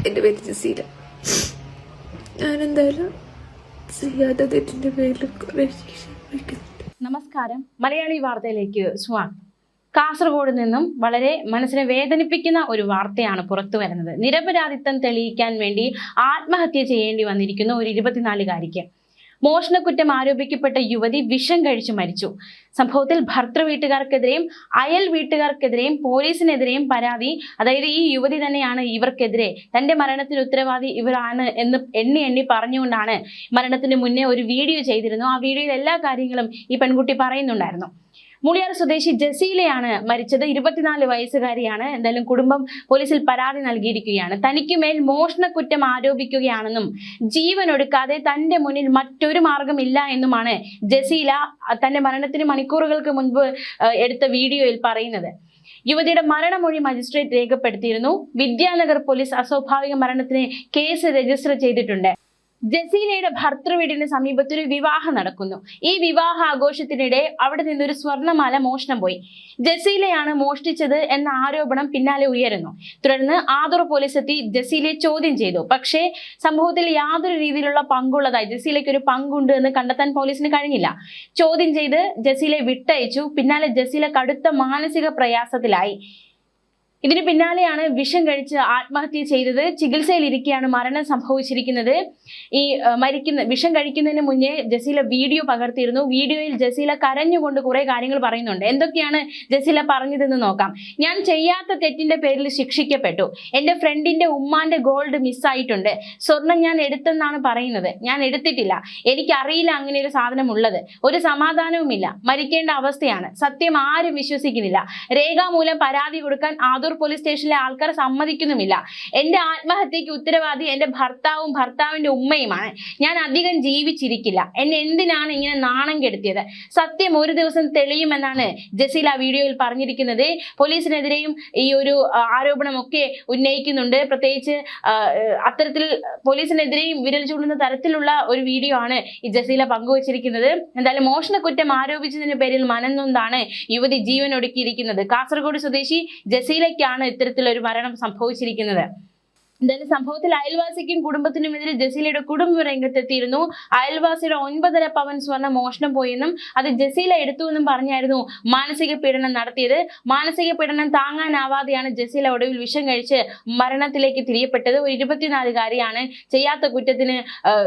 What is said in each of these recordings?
എൻ്റെ പേര് ജസീല. ഞാനെന്തായാലും ചെയ്യാത്ത തെറ്റിൻ്റെ പേരിൽ കുറേ ശിക്ഷ വയ്ക്കുന്നുണ്ട്. നമസ്കാരം, മലയാളി വാർത്തയിലേക്ക് സ്വാഗതം. കാസർഗോഡ് നിന്നും വളരെ മനസ്സിനെ വേദനിപ്പിക്കുന്ന ഒരു വാർത്തയാണ് പുറത്തു വരുന്നത്. നിരപരാധിത്വം തെളിയിക്കാൻ വേണ്ടി ആത്മഹത്യ ചെയ്യേണ്ടി വന്നിരിക്കുന്ന ഒരു 24-കാരിക്ക്. മോഷണക്കുറ്റം ആരോപിക്കപ്പെട്ട യുവതി വിഷം കഴിച്ചു മരിച്ചു. സംഭവത്തിൽ ഭർത്തൃ വീട്ടുകാർക്കെതിരെയും അയൽ വീട്ടുകാർക്കെതിരെയും പോലീസിനെതിരെയും പരാതി. അതായത് ഈ യുവതി തന്നെയാണ് ഇവർക്കെതിരെ തന്റെ മരണത്തിന് ഉത്തരവാദി ഇവരാണ് എന്ന് എണ്ണി പറഞ്ഞുകൊണ്ടാണ് മരണത്തിന് മുന്നേ ഒരു വീഡിയോ ചെയ്തിരുന്നു. ആ വീഡിയോയിൽ എല്ലാ കാര്യങ്ങളും ഈ പെൺകുട്ടി പറയുന്നുണ്ടായിരുന്നു. മുളിയാർ സ്വദേശി ജസീലയാണ് മരിച്ചത്. 24 വയസ്സുകാരിയാണ്. എന്തായാലും കുടുംബം പോലീസിൽ പരാതി നൽകിയിരിക്കുകയാണ്. തനിക്ക് മേൽ മോഷണക്കുറ്റം ആരോപിക്കുകയാണെന്നും ജീവൻ ഒടുക്കാതെ തന്റെ മുന്നിൽ മറ്റൊരു മാർഗമില്ല എന്നുമാണ് ജസീല തന്റെ മരണത്തിന് മണിക്കൂറുകൾക്ക് മുൻപ് എടുത്ത വീഡിയോയിൽ പറയുന്നത്. യുവതിയുടെ മരണമൊഴി മജിസ്ട്രേറ്റ് രേഖപ്പെടുത്തിയിരുന്നു. വിദ്യാനഗർ പോലീസ് അസ്വാഭാവിക മരണത്തിന് കേസ് രജിസ്റ്റർ ചെയ്തിട്ടുണ്ട്. ജസീലയുടെ ഭർത്തൃവീടിന് സമീപത്തൊരു വിവാഹം നടക്കുന്നു. ഈ വിവാഹ ആഘോഷത്തിനിടെ അവിടെ നിന്നൊരു സ്വർണ്ണമാല മോഷണം പോയി. ജസീലയാണ് മോഷ്ടിച്ചത് എന്ന ആരോപണം പിന്നാലെ ഉയരുന്നു. തുടർന്ന് ആദൂർ പോലീസ് എത്തി ജസീലയെ ചോദ്യം ചെയ്തു. പക്ഷേ സംഭവത്തിൽ യാതൊരു രീതിയിലുള്ള പങ്കുള്ളതായി ജസീലയ്ക്ക് ഒരു പങ്കുണ്ട് എന്ന് കണ്ടെത്താൻ പോലീസിന് കഴിഞ്ഞില്ല. ചോദ്യം ചെയ്ത് ജസീലയെ വിട്ടയച്ചു. പിന്നാലെ ജസീല കടുത്ത മാനസിക പ്രയാസത്തിലായി. ഇതിന് പിന്നാലെയാണ് വിഷം കഴിച്ച് ആത്മഹത്യ ചെയ്തത്. ചികിത്സയിലിരിക്കെയാണ് മരണം സംഭവിച്ചിരിക്കുന്നത്. ഈ വിഷം കഴിക്കുന്നതിന് മുന്നേ ജസീല വീഡിയോ പകർത്തിയിരുന്നു. വീഡിയോയിൽ ജസീല കരഞ്ഞുകൊണ്ട് കുറെ കാര്യങ്ങൾ പറയുന്നുണ്ട്. എന്തൊക്കെയാണ് ജസീല പറഞ്ഞതെന്ന് നോക്കാം. ഞാൻ ചെയ്യാത്ത തെറ്റിന്റെ പേരിൽ ശിക്ഷിക്കപ്പെട്ടു. എൻ്റെ ഫ്രണ്ടിന്റെ ഉമ്മാന്റെ ഗോൾഡ് മിസ്സായിട്ടുണ്ട്. സ്വർണം ഞാൻ എടുത്തെന്നാണ് പറയുന്നത്. ഞാൻ എടുത്തിട്ടില്ല. എനിക്കറിയില്ല അങ്ങനെ ഒരു സാധനം ഉള്ളത്. ഒരു സമാധാനവുമില്ല. മരിക്കേണ്ട അവസ്ഥയാണ്. സത്യം ആരും വിശ്വസിക്കുന്നില്ല. രേഖാമൂലം പരാതി കൊടുക്കാൻ ആദൂർ പോലീസ് സ്റ്റേഷനിലെ ആൾക്കാർ സമ്മതിക്കുന്നുമില്ല. എന്റെ ആത്മഹത്യക്ക് ഉത്തരവാദി എന്റെ ഭർത്താവും ഭർത്താവിന്റെ ഉമ്മയുമാണ്. ഞാൻ അധികം ജീവിച്ചിരിക്കില്ല. എന്നെ എന്തിനാണ് ഇങ്ങനെ നാണം കെടുത്തിയത്? സത്യം ഒരു ദിവസം തെളിയുമെന്നാണ് ജസീല വീഡിയോയിൽ പറഞ്ഞിരിക്കുന്നത്. പോലീസിനെതിരെയും ഈ ഒരു ആരോപണമൊക്കെ ഉന്നയിക്കുന്നുണ്ട്. പ്രത്യേകിച്ച് അത്തരത്തിൽ പോലീസിനെതിരെയും വിരൽ ചൂണ്ടുന്ന തരത്തിലുള്ള ഒരു വീഡിയോ ആണ് ഈ ജസീല പങ്കുവച്ചിരിക്കുന്നത്. എന്തായാലും മോഷണക്കുറ്റം ആരോപിച്ചതിന്റെ പേരിൽ മനംനൊന്താണ് യുവതി ജീവൻ ഒടുക്കിയിരിക്കുന്നത്. കാസർഗോഡ് സ്വദേശി ജസീലയ്ക്കാണ് ഇത്തരത്തിലൊരു മരണം സംഭവിച്ചിരിക്കുന്നത്. എന്തായാലും സംഭവത്തിൽ അയൽവാസിക്കും കുടുംബത്തിനുമെതിരെ ജസീലയുടെ കുടുംബം രംഗത്തെത്തിയിരുന്നു. അയൽവാസിയുടെ 9.5 പവൻ സ്വർണ്ണം മോഷണം പോയെന്നും അത് ജസീല എടുത്തു എന്നും പറഞ്ഞായിരുന്നു മാനസിക പീഡനം നടത്തിയത്. മാനസിക പീഡനം താങ്ങാനാവാതെയാണ് ജസീല ഒടുവിൽ വിഷം കഴിച്ച് മരണത്തിലേക്ക് തിരിയപ്പെട്ടത്. ഒരു 24-കാരിയാണ്. ചെയ്യാത്ത കുറ്റത്തിന്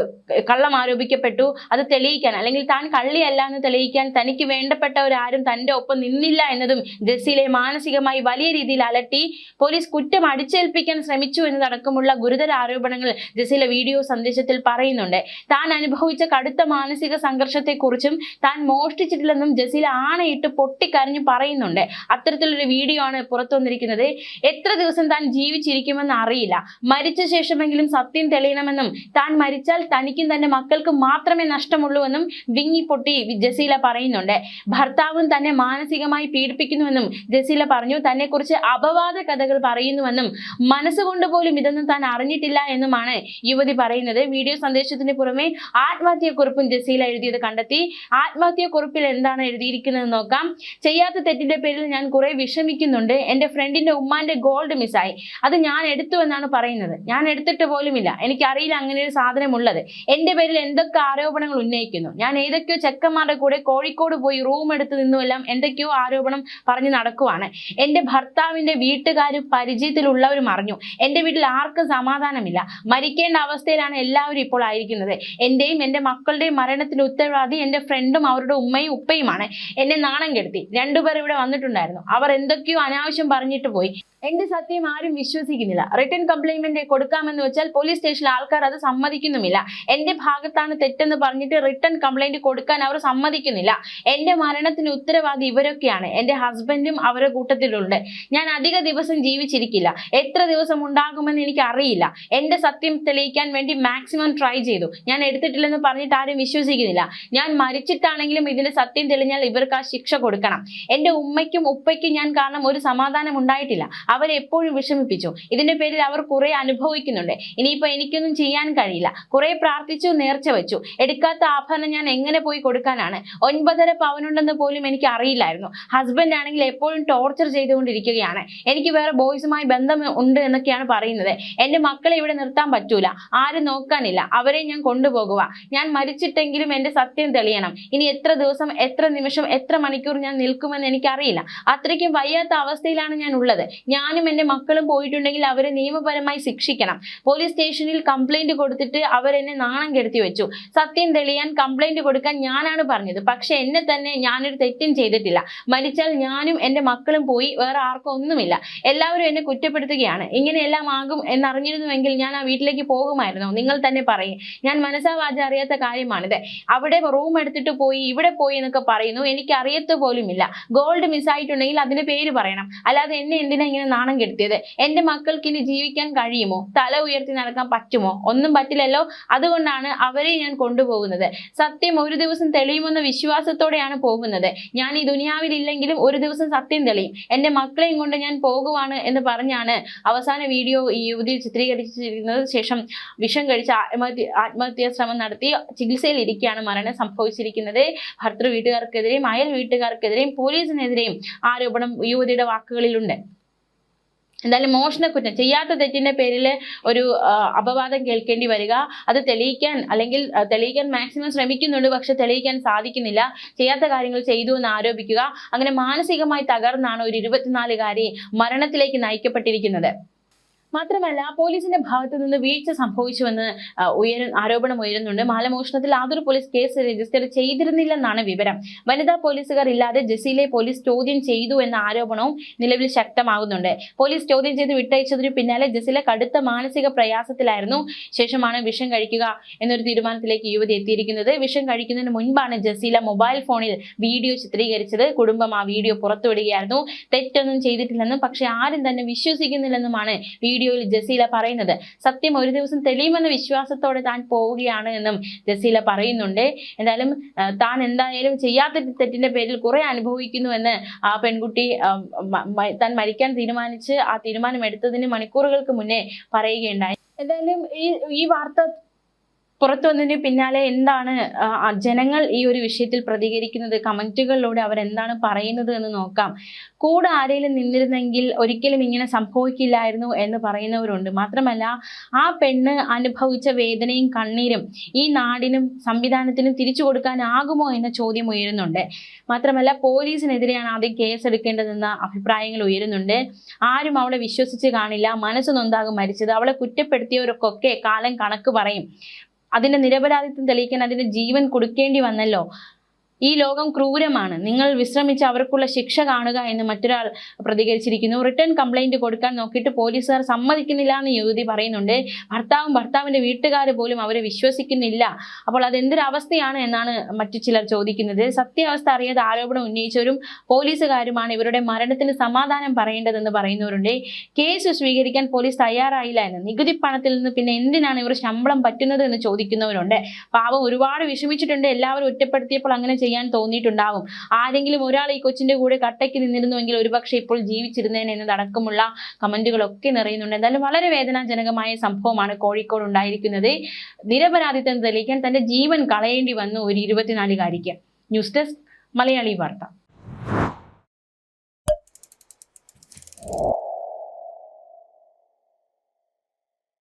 കള്ളം ആരോപിക്കപ്പെട്ടു. അത് തെളിയിക്കാൻ, അല്ലെങ്കിൽ താൻ കള്ളിയല്ല എന്ന് തെളിയിക്കാൻ തനിക്ക് വേണ്ടപ്പെട്ടവരാരും തന്റെ ഒപ്പം നിന്നില്ല എന്നതും ജസീലയെ മാനസികമായി വലിയ രീതിയിൽ അലട്ടി. പോലീസ് കുറ്റം അടിച്ചേൽപ്പിക്കാൻ ശ്രമിച്ചു എന്നതടക്കമുള്ള ഗുരുതര ആരോപണങ്ങൾ ജസീല വീഡിയോ സന്ദേശത്തിൽ പറയുന്നുണ്ട്. താൻ അനുഭവിച്ച കടുത്ത മാനസിക സംഘർഷത്തെക്കുറിച്ചും താൻ മോഷ്ടിച്ചിട്ടില്ലെന്നും ജസീല ആണയിട്ട് പൊട്ടിക്കരഞ്ഞു പറയുന്നുണ്ട്. അത്തരത്തിലൊരു വീഡിയോ ആണ് പുറത്തു വന്നിരിക്കുന്നത്. എത്ര ദിവസം താൻ ജീവിച്ചിരിക്കുമെന്ന് അറിയില്ല. മരിച്ച ശേഷമെങ്കിലും സത്യം തെളിയണമെന്നും താൻ മരിച്ചാൽ തനിക്കും തന്റെ മക്കൾക്കും മാത്രമേ നഷ്ടമുള്ളൂവെന്നും വിങ്ങിപ്പൊട്ടി ജസീല പറയുന്നുണ്ട്. ഭർത്താവും തന്നെ മാനസികമായി പീഡിപ്പിക്കുന്നുവെന്നും ജസീല പറഞ്ഞു. തന്നെ കുറിച്ച് അപവാദ കഥകൾ പറയുന്നുവെന്നും മനസ്സുകൊണ്ട് പോലും ഇതൊന്നും താൻ അറിഞ്ഞിട്ടില്ല എന്നുമാണ് യുവതി പറയുന്നത്. വീഡിയോ സന്ദേശത്തിന് പുറമെ ആത്മഹത്യക്കുറിപ്പും ജസീല എഴുതിയത് കണ്ടെത്തി. ആത്മഹത്യക്കുറിപ്പിൽ എന്താണ് എഴുതിയിരിക്കുന്നത് നോക്കാം. ചെയ്യാത്ത തെറ്റിന്റെ പേരിൽ ഞാൻ കുറെ വിഷമിക്കുന്നുണ്ട്. എൻ്റെ ഫ്രണ്ടിന്റെ ഉമ്മാന്റെ ഗോൾഡ് മിസ്സായി. അത് ഞാൻ എടുത്തു എന്നാണ് പറയുന്നത്. ഞാൻ എടുത്തിട്ട് പോലുമില്ല. എനിക്കറിയില്ല അങ്ങനെ ഒരു സാധനം ഉള്ളത്. എൻ്റെ പേരിൽ എന്തൊക്കെ ആരോപണങ്ങൾ ഉന്നയിക്കുന്നു. ഞാൻ ഏതൊക്കെയോ ചെക്കന്മാരുടെ കൂടെ കോഴിക്കോട് പോയി റൂം എടുത്ത് നിന്നുമെല്ലാം എന്തൊക്കെയോ ആരോപണം പറഞ്ഞു നടക്കുവാണ്. എൻ്റെ ഭർത്താവിന്റെ വീട്ടുകാരും പരിചയത്തിലുള്ളവരും അറിഞ്ഞു. എൻ്റെ വീട്ടിൽ ആർക്കും സമാധാനമില്ല. മരിക്കേണ്ട അവസ്ഥയിലാണ് എല്ലാവരും ഇപ്പോൾ ആയിരിക്കുന്നത്. എന്റെയും എൻ്റെ മക്കളുടെയും മരണത്തിന് ഉത്തരവാദി എൻ്റെ ഫ്രണ്ടും അവരുടെ ഉമ്മയും ഉപ്പയുമാണ്. എന്നെ നാണം കെടുത്തി. 2 പേർ ഇവിടെ വന്നിട്ടുണ്ടായിരുന്നു. അവർ എന്തൊക്കെയോ അനാവശ്യം പറഞ്ഞിട്ട് പോയി. എന്റെ സത്യം ആരും വിശ്വസിക്കുന്നില്ല. റിട്ടേൺ കംപ്ലൈന്റ് കൊടുക്കാമെന്ന് വെച്ചാൽ പോലീസ് സ്റ്റേഷനിൽ ആൾക്കാർ അത് സമ്മതിക്കുന്നുമില്ല. എന്റെ ഭാഗത്താണ് തെറ്റെന്ന് പറഞ്ഞിട്ട് റിട്ടേൺ കംപ്ലൈന്റ് കൊടുക്കാൻ അവർ സമ്മതിക്കുന്നില്ല. എന്റെ മരണത്തിന് ഉത്തരവാദി ഇവരൊക്കെയാണ്. എന്റെ ഹസ്ബൻഡും അവരുടെ കൂട്ടത്തിലുണ്ട്. ഞാൻ അധിക ദിവസം ജീവിച്ചിരിക്കില്ല. എത്ര ദിവസം ഉണ്ടാകുമെന്ന് എനിക്ക് അറിയില്ല. എന്റെ സത്യം തെളിയിക്കാൻ വേണ്ടി മാക്സിമം ട്രൈ ചെയ്തു. ഞാൻ എടുത്തിട്ടില്ലെന്ന് പറഞ്ഞിട്ട് ആരും വിശ്വസിക്കുന്നില്ല. ഞാൻ മരിച്ചിട്ടാണെങ്കിലും ഇതിന്റെ സത്യം തെളിഞ്ഞാൽ ഇവർക്ക് ആ ശിക്ഷ കൊടുക്കണം. എന്റെ ഉമ്മയ്ക്കും ഉപ്പയ്ക്കും ഞാൻ കാരണം ഒരു സമാധാനം ഉണ്ടായിട്ടില്ല. അവരെ എപ്പോഴും വിഷമിപ്പിച്ചു. ഇതിന്റെ പേരിൽ അവർ കുറെ അനുഭവിക്കുന്നുണ്ട്. ഇനിയിപ്പോ എനിക്കൊന്നും ചെയ്യാൻ കഴിയില്ല. കുറെ പ്രാർത്ഥിച്ചു, നേർച്ച വെച്ചു. എടുക്കാത്ത ആഭരണം ഞാൻ എങ്ങനെ പോയി കൊടുക്കാനാണ്? 9.5 പവനുണ്ടെന്ന് പോലും എനിക്ക് അറിയില്ലായിരുന്നു. ഹസ്ബൻഡ് ആണെങ്കിൽ എപ്പോഴും ടോർച്ചർ ചെയ്തുകൊണ്ടിരിക്കുകയാണ്. എനിക്ക് വേറെ ബോയ്സുമായി ബന്ധം ഉണ്ട് എന്നൊക്കെയാണ് പറയുന്നത്. എൻ്റെ മക്കളെ ഇവിടെ നിർത്താൻ പറ്റൂല, ആരും നോക്കാനില്ല, അവരെ ഞാൻ കൊണ്ടുപോകുക. ഞാൻ മരിച്ചിട്ടെങ്കിലും എൻ്റെ സത്യം തെളിയണം. ഇനി എത്ര ദിവസം, എത്ര നിമിഷം, എത്ര മണിക്കൂർ ഞാൻ നിൽക്കുമെന്ന് എനിക്കറിയില്ല. അത്രയ്ക്കും വയ്യാത്ത അവസ്ഥയിലാണ് ഞാൻ ഉള്ളത്. ഞാനും എൻ്റെ മക്കളും പോയിട്ടുണ്ടെങ്കിൽ അവരെ നിയമപരമായി ശിക്ഷിക്കണം. പോലീസ് സ്റ്റേഷനിൽ കംപ്ലൈന്റ് കൊടുത്തിട്ട് അവരെന്നെ നാണം കെടുത്തി വെച്ചു. സത്യം തെളിയാൻ കംപ്ലൈന്റ് കൊടുക്കാൻ ഞാനാണ് പറഞ്ഞത്. പക്ഷെ എന്നെ തന്നെ, ഞാനൊരു തെറ്റും ചെയ്തിട്ടില്ല. മരിച്ചാൽ ഞാനും എൻ്റെ മക്കളും പോയി, വേറെ ആർക്കും ഒന്നുമില്ല. എല്ലാവരും എന്നെ കുറ്റപ്പെടുത്തുകയാണ്. ഇങ്ങനെയെല്ലാം ആകും എന്നറിഞ്ഞിരുന്നുവെങ്കിൽ ഞാൻ ആ വീട്ടിലേക്ക് പോകുമായിരുന്നു. നിങ്ങൾ തന്നെ പറയും. ഞാൻ മനസ്സാവാച അറിയാത്ത കാര്യമാണിത്. അവിടെ റൂം എടുത്തിട്ട് പോയി, ഇവിടെ പോയി എന്നൊക്കെ പറയുന്നു. എനിക്ക് അറിയത്ത് പോലുമില്ല. ഗോൾഡ് മിസ്സായിട്ടുണ്ടെങ്കിൽ അതിന് പേര് പറയണം. അല്ലാതെ എന്നെ എന്തിനാ ഇങ്ങനെ നാണം കെടുത്തിയത്? എൻ്റെ മക്കൾക്ക് ഇനി ജീവിക്കാൻ കഴിയുമോ? തല ഉയർത്തി നടക്കാൻ പറ്റുമോ? ഒന്നും പറ്റില്ലല്ലോ. അതുകൊണ്ടാണ് അവരെ ഞാൻ കൊണ്ടുപോകുന്നത്. സത്യം ഒരു ദിവസം തെളിയുമെന്ന വിശ്വാസത്തോടെയാണ് പോകുന്നത്. ഞാൻ ഈ ദുനിയാവിൽ ഇല്ലെങ്കിലും ഒരു ദിവസം സത്യം തെളിയും. എൻ്റെ മക്കളെയും കൊണ്ട് ഞാൻ പോകുവാണ് എന്ന് പറഞ്ഞാണ് അവസാന വീഡിയോ ഈ യുവതി ചിത്രീകരിച്ചിരുന്നത്. ശേഷം വിഷം കഴിച്ച് ആത്മഹത്യാ ശ്രമം നടത്തി ചികിത്സയിൽ ഇരിക്കുകയാണ് മരണം സംഭവിച്ചിരിക്കുന്നത്. ഭർത്തൃ വീട്ടുകാർക്കെതിരെയും അയൽ വീട്ടുകാർക്കെതിരെയും പോലീസിനെതിരെയും ആരോപണം യുവതിയുടെ വാക്കുകളിലുണ്ട്. എന്തായാലും മോഷണക്കുറ്റം, ചെയ്യാത്ത തെറ്റിന്റെ പേരിൽ ഒരു അപവാദം കേൾക്കേണ്ടി വരിക, അത് തെളിയിക്കാൻ മാക്സിമം ശ്രമിക്കുന്നുണ്ട്, പക്ഷെ തെളിയിക്കാൻ സാധിക്കുന്നില്ല. ചെയ്യാത്ത കാര്യങ്ങൾ ചെയ്തു എന്ന് ആരോപിക്കുക, അങ്ങനെ മാനസികമായി തകർന്നാണ് ഒരു 24-കാരി മരണത്തിലേക്ക് നയിക്കപ്പെട്ടിരിക്കുന്നത്. മാത്രമല്ല പോലീസിന്റെ ഭാഗത്തു നിന്ന് വീഴ്ച സംഭവിച്ചുവെന്ന് ആരോപണം ഉയരുന്നുണ്ട്. മാലമോഷണത്തിൽ ആദൂർ പോലീസ് കേസ് രജിസ്റ്റർ ചെയ്തിരുന്നില്ലെന്നാണ് വിവരം. വനിതാ പോലീസുകാർ ഇല്ലാതെ ജസീലെ പോലീസ് ചോദ്യം ചെയ്തു എന്ന ആരോപണവും നിലവിൽ ശക്തമാകുന്നുണ്ട്. പോലീസ് ചോദ്യം ചെയ്ത് വിട്ടയച്ചതിനു പിന്നാലെ ജസീല കടുത്ത മാനസിക പ്രയാസത്തിലായിരുന്നു. ശേഷമാണ് വിഷം കഴിക്കുക എന്നൊരു തീരുമാനത്തിലേക്ക് യുവതി എത്തിയിരിക്കുന്നത്. വിഷം കഴിക്കുന്നതിന് മുൻപാണ് ജസീല മൊബൈൽ ഫോണിൽ വീഡിയോ ചിത്രീകരിച്ചത്. കുടുംബം ആ വീഡിയോ പുറത്തുവിടുകയായിരുന്നു. തെറ്റൊന്നും ചെയ്തിട്ടില്ലെന്നും പക്ഷെ ആരും തന്നെ വിശ്വസിക്കുന്നില്ലെന്നുമാണ് വീഡിയോയിൽ ജസീല പറയുന്നത്. സത്യം ഒരു ദിവസം തെളിയുമെന്ന വിശ്വാസത്തോടെ താൻ പോവുകയാണ് എന്നും ജസീല പറയുന്നുണ്ട്. താൻ എന്തായാലും ചെയ്യാത്ത തെറ്റിന്റെ പേരിൽ കുറെ അനുഭവിക്കുന്നുവെന്ന് ആ പെൺകുട്ടി താൻ മരിക്കാൻ തീരുമാനിച്ച് ആ തീരുമാനം എടുത്തതിന് മണിക്കൂറുകൾക്ക് മുന്നേ പറയുകയുണ്ടായി. എന്തായാലും ഈ വാർത്ത പുറത്തു വന്നതിന് പിന്നാലെ എന്താണ് ജനങ്ങൾ ഈ ഒരു വിഷയത്തിൽ പ്രതികരിക്കുന്നത്, കമന്റുകളിലൂടെ അവരെന്താണ് പറയുന്നത് എന്ന് നോക്കാം. കൂടെ ആരെങ്കിലും നിന്നിരുന്നെങ്കിൽ ഒരിക്കലും ഇങ്ങനെ സംഭവിക്കില്ലായിരുന്നു എന്ന് പറയുന്നവരുണ്ട്. മാത്രമല്ല ആ പെണ്ണ് അനുഭവിച്ച വേദനയും കണ്ണീരും ഈ നാടിനും സംവിധാനത്തിനും തിരിച്ചു കൊടുക്കാനാകുമോ എന്ന ചോദ്യം ഉയരുന്നുണ്ട്. മാത്രമല്ല പോലീസിനെതിരെയാണ് ആദ്യം കേസെടുക്കേണ്ടതെന്ന അഭിപ്രായങ്ങൾ ഉയരുന്നുണ്ട്. ആരും അവളെ വിശ്വസിച്ച് കാണില്ല, മനസ്സ് നൊന്താകും മരിച്ചത്. അവളെ കുറ്റപ്പെടുത്തിയവർക്കൊക്കെ കാലം കണക്ക് പറയും. അതിന്റെ നിരപരാധിത്വം തെളിയിക്കാൻ അതിന്റെ ജീവൻ കൊടുക്കേണ്ടി വന്നല്ലോ. ഈ ലോകം ക്രൂരമാണ്, നിങ്ങൾ വിശ്രമിച്ച് അവർക്കുള്ള ശിക്ഷ കാണുക എന്ന് മറ്റൊരാൾ പ്രതികരിച്ചിരിക്കുന്നു. റിട്ടേൺ കംപ്ലൈന്റ് കൊടുക്കാൻ നോക്കിയിട്ട് പോലീസുകാർ സമ്മതിക്കുന്നില്ല എന്ന് യുവതി പറയുന്നുണ്ട്. ഭർത്താവിന്റെ വീട്ടുകാർ പോലും അവരെ വിശ്വസിക്കുന്നില്ല. അപ്പോൾ അതെന്തൊരവസ്ഥയാണ് എന്നാണ് മറ്റു ചിലർ ചോദിക്കുന്നത്. സത്യാവസ്ഥ അറിയാതെ ആരോപണം ഉന്നയിച്ചവരും പോലീസുകാരുമാണ് ഇവരുടെ മരണത്തിന് സമാധാനം പറയേണ്ടതെന്ന് പറയുന്നവരുണ്ട്. കേസ് സ്വീകരിക്കാൻ പോലീസ് തയ്യാറായില്ല എന്ന്, നികുതി പണത്തിൽ നിന്ന് പിന്നെ എന്തിനാണ് ഇവർ ശമ്പളം പറ്റുന്നത് എന്ന് ചോദിക്കുന്നവരുണ്ട്. പാവം ഒരുപാട് വിഷമിച്ചിട്ടുണ്ട്. എല്ലാവരും ഒറ്റപ്പെടുത്തിയപ്പോൾ അങ്ങനെ ചെയ്യാൻ തോന്നിയിട്ടുണ്ടാവും. ആരെങ്കിലും ഒരാൾ ഈ കൊച്ചിന്റെ കൂടെ കട്ടയ്ക്ക് നിന്നിരുന്നുവെങ്കിൽ ഒരുപക്ഷെ ഇപ്പോൾ ജീവിച്ചിരുന്നേനെ എന്നതടക്കമുള്ള കമന്റുകളൊക്കെ നിറയുന്നുണ്ട്. എന്തായാലും വളരെ വേദനാജനകമായ സംഭവമാണ് കോഴിക്കോട് ഉണ്ടായിരിക്കുന്നത്. നിരപരാധിത്വം തെളിയിക്കാൻ തന്റെ ജീവൻ കളയേണ്ടി വന്നു ഒരു 24-കാരിക്ക്. ന്യൂസ് ഡെസ്ക് മലയാളി വാർത്ത.